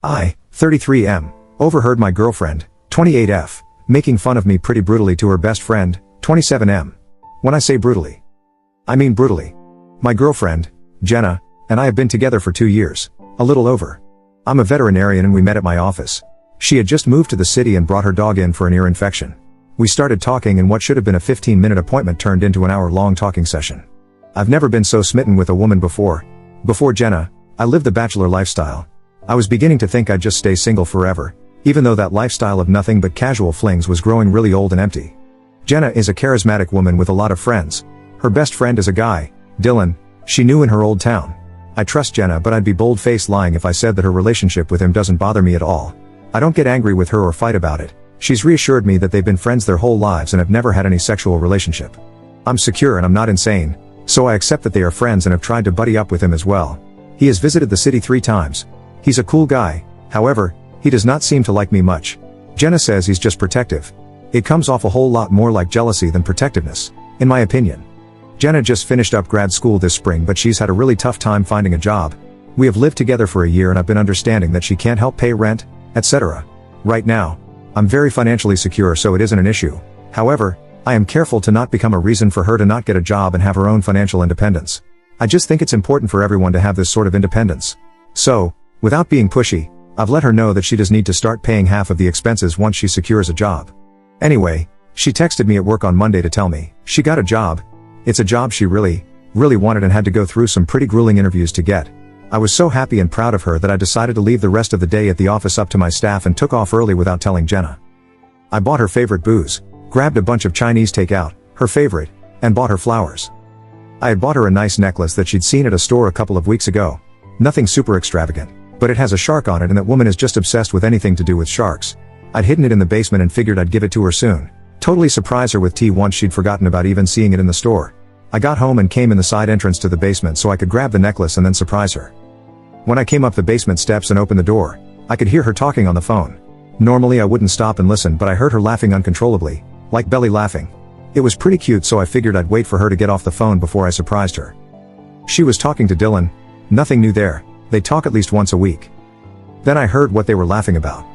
I, 33M, overheard my girlfriend, 28F, making fun of me pretty brutally to her best friend, 27M. When I say brutally, I mean brutally. My girlfriend, Jenna, and I have been together for 2 years, a little over. I'm a veterinarian and we met at my office. She had just moved to the city and brought her dog in for an ear infection. We started talking and what should have been a 15-minute appointment turned into an hour-long talking session. I've never been so smitten with a woman before. Before Jenna, I lived the bachelor lifestyle. I was beginning to think I'd just stay single forever, even though that lifestyle of nothing but casual flings was growing really old and empty. Jenna is a charismatic woman with a lot of friends. Her best friend is a guy, Dylan, she knew in her old town. I trust Jenna, but I'd be bold-faced lying if I said that her relationship with him doesn't bother me at all. I don't get angry with her or fight about it. She's reassured me that they've been friends their whole lives and have never had any sexual relationship. I'm secure and I'm not insane, so I accept that they are friends and have tried to buddy up with him as well. He has visited the city 3 times. He's a cool guy, however, he does not seem to like me much. Jenna says he's just protective. It comes off a whole lot more like jealousy than protectiveness, in my opinion. Jenna just finished up grad school this spring, but she's had a really tough time finding a job. We have lived together for a year and I've been understanding that she can't help pay rent, etc. Right now, I'm very financially secure, so it isn't an issue. However, I am careful to not become a reason for her to not get a job and have her own financial independence. I just think it's important for everyone to have this sort of independence. So, without being pushy, I've let her know that she does need to start paying half of the expenses once she secures a job. Anyway, she texted me at work on Monday to tell me she got a job. It's a job she really wanted and had to go through some pretty grueling interviews to get. I was so happy and proud of her that I decided to leave the rest of the day at the office up to my staff and took off early without telling Jenna. I bought her favorite booze, grabbed a bunch of Chinese takeout, her favorite, and bought her flowers. I had bought her a nice necklace that she'd seen at a store a couple of weeks ago. Nothing super extravagant, but it has a shark on it and that woman is just obsessed with anything to do with sharks. I'd hidden it in the basement and figured I'd give it to her soon. Totally surprise her with tea once she'd forgotten about even seeing it in the store. I got home and came in the side entrance to the basement so I could grab the necklace and then surprise her. When I came up the basement steps and opened the door, I could hear her talking on the phone. Normally I wouldn't stop and listen, but I heard her laughing uncontrollably, like belly laughing. It was pretty cute, so I figured I'd wait for her to get off the phone before I surprised her. She was talking to Dylan. Nothing new there. They talk at least once a week. Then I heard what they were laughing about.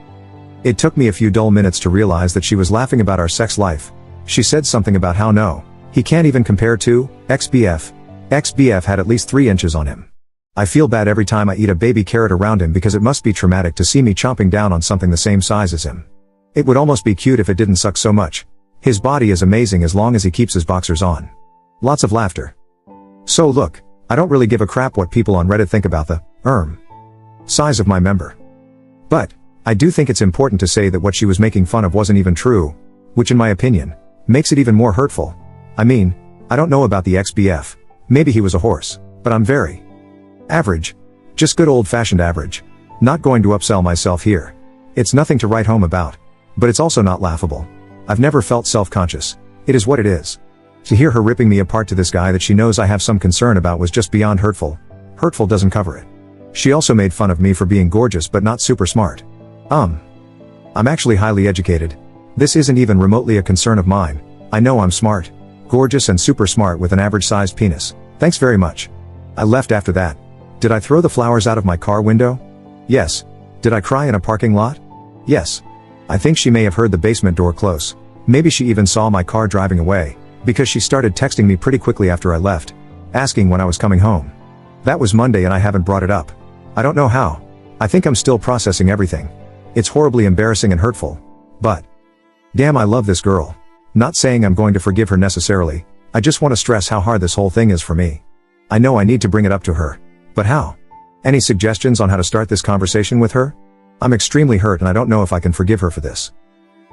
It took me a few dull minutes to realize that she was laughing about our sex life. She said something about how no, he can't even compare to XBF. XBF had at least 3 inches on him. I feel bad every time I eat a baby carrot around him because it must be traumatic to see me chomping down on something the same size as him. It would almost be cute if it didn't suck so much. His body is amazing as long as he keeps his boxers on. Lots of laughter. So look, I don't really give a crap what people on Reddit think about the size of my member. But I do think it's important to say that what she was making fun of wasn't even true, which in my opinion makes it even more hurtful. I mean, I don't know about the XBF. Maybe he was a horse, but I'm very average. Just good old-fashioned average. Not going to upsell myself here. It's nothing to write home about. But it's also not laughable. I've never felt self-conscious. It is what it is. To hear her ripping me apart to this guy that she knows I have some concern about was just beyond hurtful. Hurtful doesn't cover it. She also made fun of me for being gorgeous but not super smart. I'm actually highly educated. This isn't even remotely a concern of mine. I know I'm smart. Gorgeous and super smart with an average-sized penis. Thanks very much. I left after that. Did I throw the flowers out of my car window? Yes. Did I cry in a parking lot? Yes. I think she may have heard the basement door close. Maybe she even saw my car driving away, because she started texting me pretty quickly after I left, asking when I was coming home. That was Monday and I haven't brought it up. I don't know how. I think I'm still processing everything. It's horribly embarrassing and hurtful. But damn, I love this girl. Not saying I'm going to forgive her necessarily. I just want to stress how hard this whole thing is for me. I know I need to bring it up to her. But how? Any suggestions on how to start this conversation with her? I'm extremely hurt and I don't know if I can forgive her for this.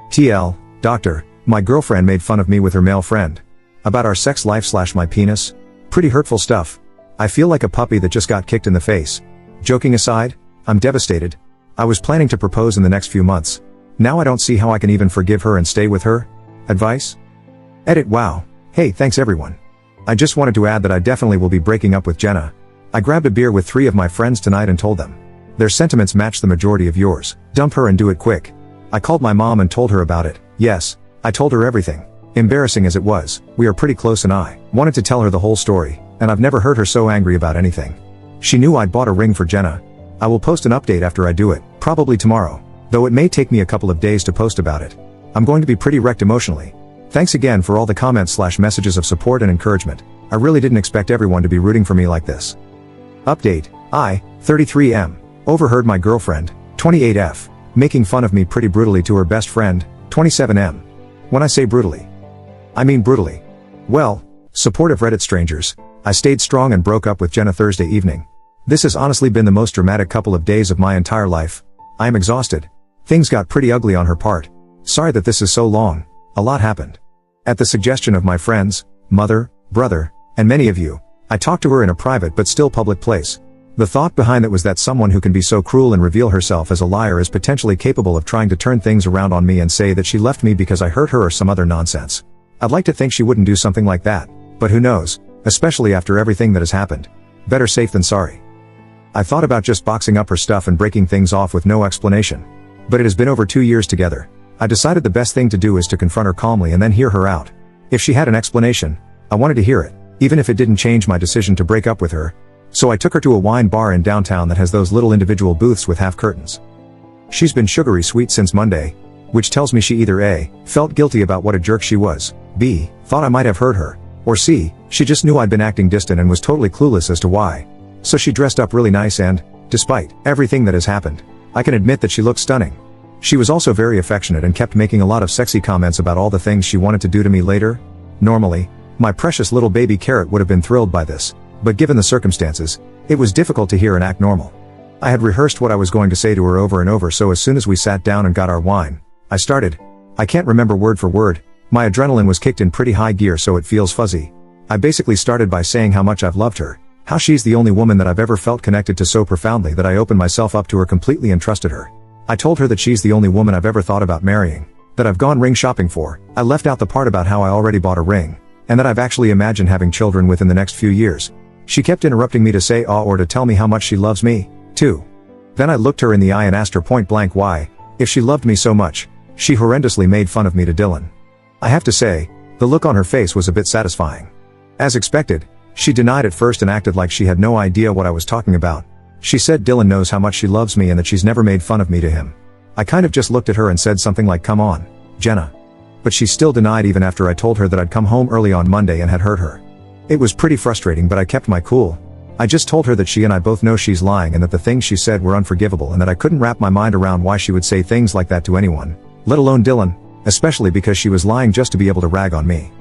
TL, doctor, my girlfriend made fun of me with her male friend. About our sex life / my penis. Pretty hurtful stuff. I feel like a puppy that just got kicked in the face. Joking aside, I'm devastated. I was planning to propose in the next few months. Now I don't see how I can even forgive her and stay with her. Advice? Edit. Wow. Hey, thanks everyone. I just wanted to add that I definitely will be breaking up with Jenna. I grabbed a beer with 3 of my friends tonight and told them. Their sentiments match the majority of yours. Dump her and do it quick. I called my mom and told her about it. Yes, I told her everything. Embarrassing as it was, we are pretty close and I wanted to tell her the whole story, and I've never heard her so angry about anything. She knew I'd bought a ring for Jenna. I will post an update after I do it. Probably tomorrow, though it may take me a couple of days to post about it. I'm going to be pretty wrecked emotionally. Thanks again for all the comments/messages of support and encouragement. I really didn't expect everyone to be rooting for me like this. Update, I, 33M, overheard my girlfriend, 28F, making fun of me pretty brutally to her best friend, 27M. When I say brutally, I mean brutally. Well, supportive Reddit strangers, I stayed strong and broke up with Jenna Thursday evening. This has honestly been the most dramatic couple of days of my entire life. I am exhausted. Things got pretty ugly on her part. Sorry that this is so long. A lot happened. At the suggestion of my friends, mother, brother, and many of you, I talked to her in a private but still public place. The thought behind it was that someone who can be so cruel and reveal herself as a liar is potentially capable of trying to turn things around on me and say that she left me because I hurt her or some other nonsense. I'd like to think she wouldn't do something like that, but who knows, especially after everything that has happened. Better safe than sorry. I thought about just boxing up her stuff and breaking things off with no explanation. But it has been over 2 years together. I decided the best thing to do is to confront her calmly and then hear her out. If she had an explanation, I wanted to hear it, even if it didn't change my decision to break up with her. So I took her to a wine bar in downtown that has those little individual booths with half curtains. She's been sugary sweet since Monday, which tells me she either A, felt guilty about what a jerk she was, B, thought I might have hurt her, or C, she just knew I'd been acting distant and was totally clueless as to why. So she dressed up really nice and, despite everything that has happened, I can admit that she looked stunning. She was also very affectionate and kept making a lot of sexy comments about all the things she wanted to do to me later. Normally, my precious little baby carrot would have been thrilled by this, but given the circumstances, it was difficult to hear and act normal. I had rehearsed what I was going to say to her over and over, so as soon as we sat down and got our wine, I started. I can't remember word for word. My adrenaline was kicked in pretty high gear, so it feels fuzzy. I basically started by saying how much I've loved her, how she's the only woman that I've ever felt connected to so profoundly that I opened myself up to her completely and trusted her. I told her that she's the only woman I've ever thought about marrying, that I've gone ring shopping for. I left out the part about how I already bought a ring, and that I've actually imagined having children within the next few years. She kept interrupting me to say or to tell me how much she loves me, too. Then I looked her in the eye and asked her point blank why, if she loved me so much, she horrendously made fun of me to Dylan. I have to say, the look on her face was a bit satisfying. As expected, she denied at first and acted like she had no idea what I was talking about. She said Dylan knows how much she loves me and that she's never made fun of me to him. I kind of just looked at her and said something like, "Come on, Jenna." But she still denied even after I told her that I'd come home early on Monday and had hurt her. It was pretty frustrating, but I kept my cool. I just told her that she and I both know she's lying and that the things she said were unforgivable and that I couldn't wrap my mind around why she would say things like that to anyone, let alone Dylan, especially because she was lying just to be able to rag on me.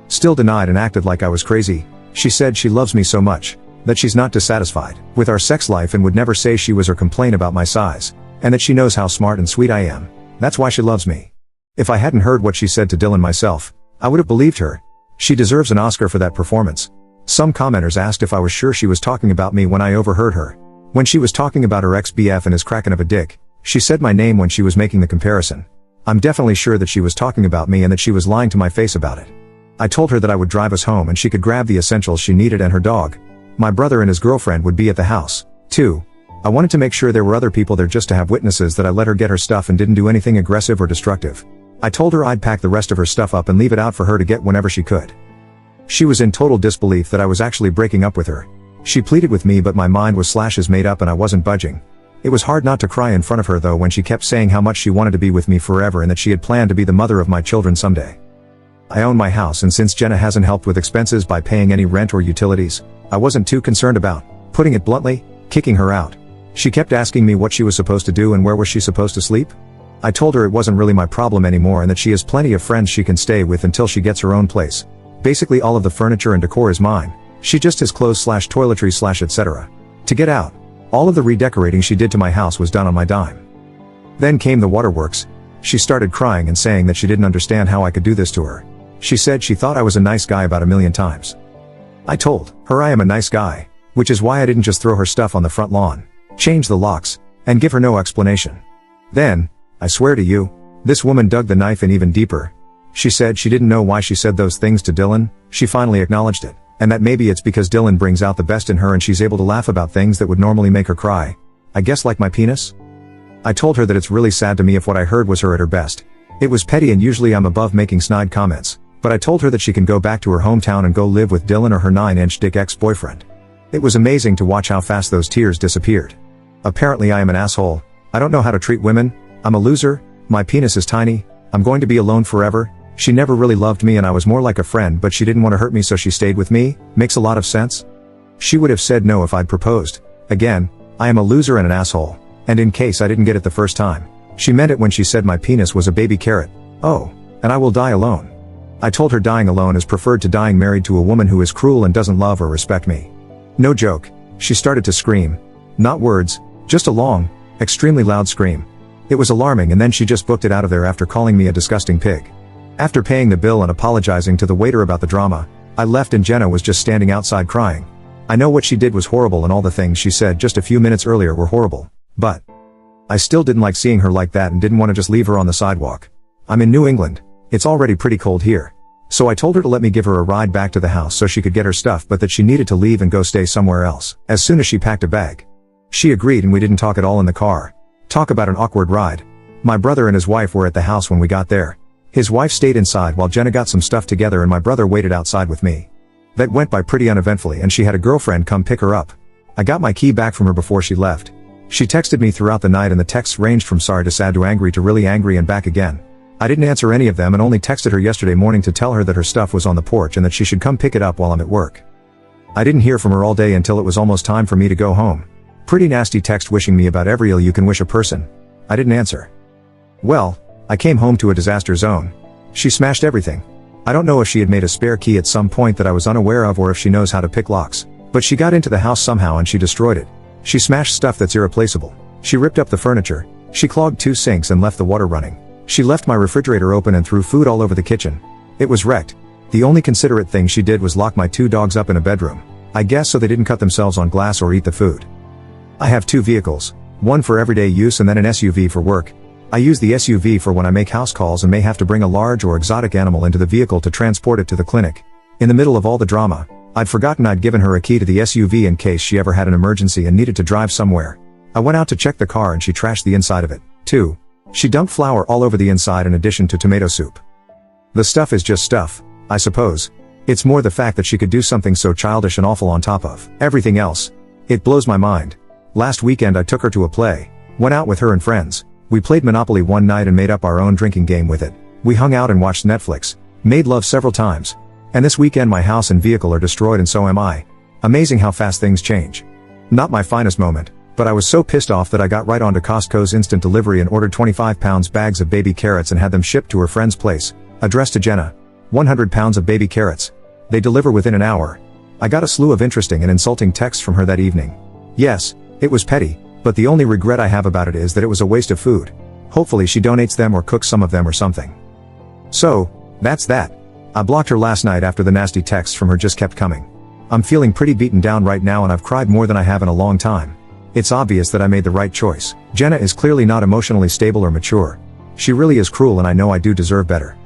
Still denied and acted like I was crazy. She said she loves me so much, that she's not dissatisfied with our sex life and would never say she was or complain about my size, and that she knows how smart and sweet I am. That's why she loves me. If I hadn't heard what she said to Dylan myself, I would have believed her. She deserves an Oscar for that performance. Some commenters asked if I was sure she was talking about me when I overheard her. When she was talking about her ex-BF and his kraken of a dick, she said my name when she was making the comparison. I'm definitely sure that she was talking about me and that she was lying to my face about it. I told her that I would drive us home and she could grab the essentials she needed and her dog. My brother and his girlfriend would be at the house, too. I wanted to make sure there were other people there just to have witnesses that I let her get her stuff and didn't do anything aggressive or destructive. I told her I'd pack the rest of her stuff up and leave it out for her to get whenever she could. She was in total disbelief that I was actually breaking up with her. She pleaded with me, but my mind was slashes made up and I wasn't budging. It was hard not to cry in front of her though when she kept saying how much she wanted to be with me forever and that she had planned to be the mother of my children someday. I own my house, and since Jenna hasn't helped with expenses by paying any rent or utilities, I wasn't too concerned about, putting it bluntly, kicking her out. She kept asking me what she was supposed to do and where was she supposed to sleep. I told her it wasn't really my problem anymore and that she has plenty of friends she can stay with until she gets her own place. Basically all of the furniture and decor is mine. She just has clothes/toiletries/ etc. To get out. All of the redecorating she did to my house was done on my dime. Then came the waterworks. She started crying and saying that she didn't understand how I could do this to her. She said she thought I was a nice guy about 1,000,000 times. I told her I am a nice guy, which is why I didn't just throw her stuff on the front lawn, change the locks, and give her no explanation. Then, I swear to you, this woman dug the knife in even deeper. She said she didn't know why she said those things to Dylan. She finally acknowledged it, and that maybe it's because Dylan brings out the best in her and she's able to laugh about things that would normally make her cry. I guess like my penis? I told her that it's really sad to me if what I heard was her at her best. It was petty and usually I'm above making snide comments, but I told her that she can go back to her hometown and go live with Dylan or her 9-inch dick ex-boyfriend. It was amazing to watch how fast those tears disappeared. Apparently I am an asshole, I don't know how to treat women, I'm a loser, my penis is tiny, I'm going to be alone forever, she never really loved me and I was more like a friend but she didn't want to hurt me so she stayed with me, makes a lot of sense? She would have said no if I'd proposed. Again, I am a loser and an asshole. And in case I didn't get it the first time, she meant it when she said my penis was a baby carrot. Oh, and I will die alone. I told her dying alone is preferred to dying married to a woman who is cruel and doesn't love or respect me. No joke, she started to scream. Not words, just a long, extremely loud scream. It was alarming and then she just booked it out of there after calling me a disgusting pig. After paying the bill and apologizing to the waiter about the drama, I left and Jenna was just standing outside crying. I know what she did was horrible and all the things she said just a few minutes earlier were horrible, but I still didn't like seeing her like that and didn't want to just leave her on the sidewalk. I'm in New England. It's already pretty cold here. So I told her to let me give her a ride back to the house so she could get her stuff but that she needed to leave and go stay somewhere else, as soon as she packed a bag. She agreed and we didn't talk at all in the car. Talk about an awkward ride. My brother and his wife were at the house when we got there. His wife stayed inside while Jenna got some stuff together and my brother waited outside with me. That went by pretty uneventfully and she had a girlfriend come pick her up. I got my key back from her before she left. She texted me throughout the night and the texts ranged from sorry to sad to angry to really angry and back again. I didn't answer any of them and only texted her yesterday morning to tell her that her stuff was on the porch and that she should come pick it up while I'm at work. I didn't hear from her all day until it was almost time for me to go home. Pretty nasty text wishing me about every ill you can wish a person. I didn't answer. Well, I came home to a disaster zone. She smashed everything. I don't know if she had made a spare key at some point that I was unaware of or if she knows how to pick locks, but she got into the house somehow and she destroyed it. She smashed stuff that's irreplaceable. She ripped up the furniture. She clogged 2 sinks and left the water running. She left my refrigerator open and threw food all over the kitchen. It was wrecked. The only considerate thing she did was lock my 2 dogs up in a bedroom. I guess so they didn't cut themselves on glass or eat the food. I have 2 vehicles. One for everyday use and then an SUV for work. I use the SUV for when I make house calls and may have to bring a large or exotic animal into the vehicle to transport it to the clinic. In the middle of all the drama, I'd forgotten I'd given her a key to the SUV in case she ever had an emergency and needed to drive somewhere. I went out to check the car and she trashed the inside of it, too. She dumped flour all over the inside in addition to tomato soup. The stuff is just stuff, I suppose. It's more the fact that she could do something so childish and awful on top of everything else. It blows my mind. Last weekend I took her to a play, went out with her and friends. We played Monopoly one night and made up our own drinking game with it. We hung out and watched Netflix, made love several times. And this weekend my house and vehicle are destroyed and so am I. Amazing how fast things change. Not my finest moment, but I was so pissed off that I got right onto Costco's instant delivery and ordered 25-pound bags of baby carrots and had them shipped to her friend's place, addressed to Jenna. 100 pounds of baby carrots. They deliver within an hour. I got a slew of interesting and insulting texts from her that evening. Yes, it was petty, but the only regret I have about it is that it was a waste of food. Hopefully she donates them or cooks some of them or something. So, that's that. I blocked her last night after the nasty texts from her just kept coming. I'm feeling pretty beaten down right now and I've cried more than I have in a long time. It's obvious that I made the right choice. Jenna is clearly not emotionally stable or mature. She really is cruel and I know I do deserve better.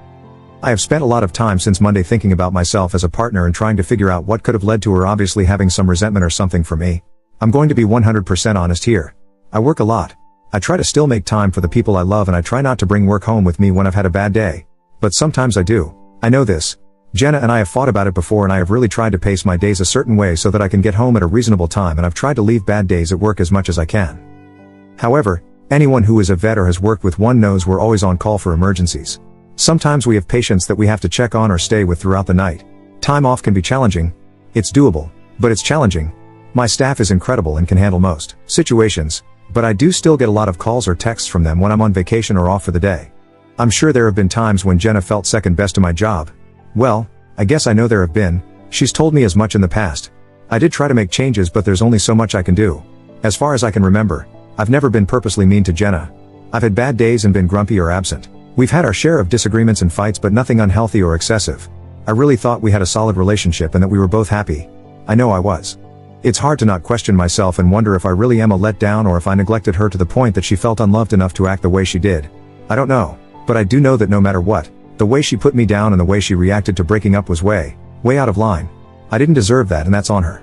I have spent a lot of time since Monday thinking about myself as a partner and trying to figure out what could have led to her obviously having some resentment or something for me. I'm going to be 100% honest here. I work a lot. I try to still make time for the people I love and I try not to bring work home with me when I've had a bad day. But sometimes I do. I know this. Jenna and I have fought about it before and I have really tried to pace my days a certain way so that I can get home at a reasonable time and I've tried to leave bad days at work as much as I can. However, anyone who is a vet or has worked with one knows we're always on call for emergencies. Sometimes we have patients that we have to check on or stay with throughout the night. Time off can be challenging. It's doable, but it's challenging. My staff is incredible and can handle most situations, but I do still get a lot of calls or texts from them when I'm on vacation or off for the day. I'm sure there have been times when Jenna felt second best to my job. Well, I guess I know there have been. She's told me as much in the past. I did try to make changes but there's only so much I can do. As far as I can remember, I've never been purposely mean to Jenna. I've had bad days and been grumpy or absent. We've had our share of disagreements and fights but nothing unhealthy or excessive. I really thought we had a solid relationship and that we were both happy. I know I was. It's hard to not question myself and wonder if I really am a letdown or if I neglected her to the point that she felt unloved enough to act the way she did. I don't know, but I do know that no matter what, the way she put me down and the way she reacted to breaking up was way out of line. I didn't deserve that and that's on her.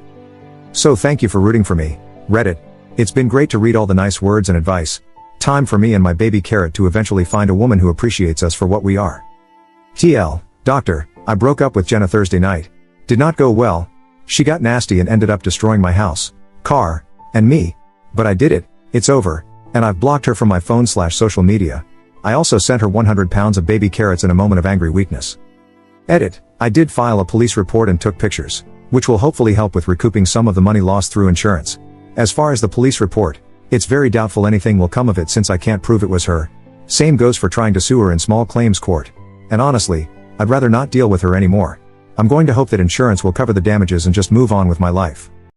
So thank you for rooting for me, Reddit. It's been great to read all the nice words and advice. Time for me and my baby carrot to eventually find a woman who appreciates us for what we are. TL, Doctor, I broke up with Jenna Thursday night. Did not go well. She got nasty and ended up destroying my house, car, and me. But I did it. It's over. And I've blocked her from my phone/social media. I also sent her 100 pounds of baby carrots in a moment of angry weakness. Edit. I did file a police report and took pictures, which will hopefully help with recouping some of the money lost through insurance. As far as the police report, it's very doubtful anything will come of it since I can't prove it was her. Same goes for trying to sue her in small claims court. And honestly, I'd rather not deal with her anymore. I'm going to hope that insurance will cover the damages and just move on with my life.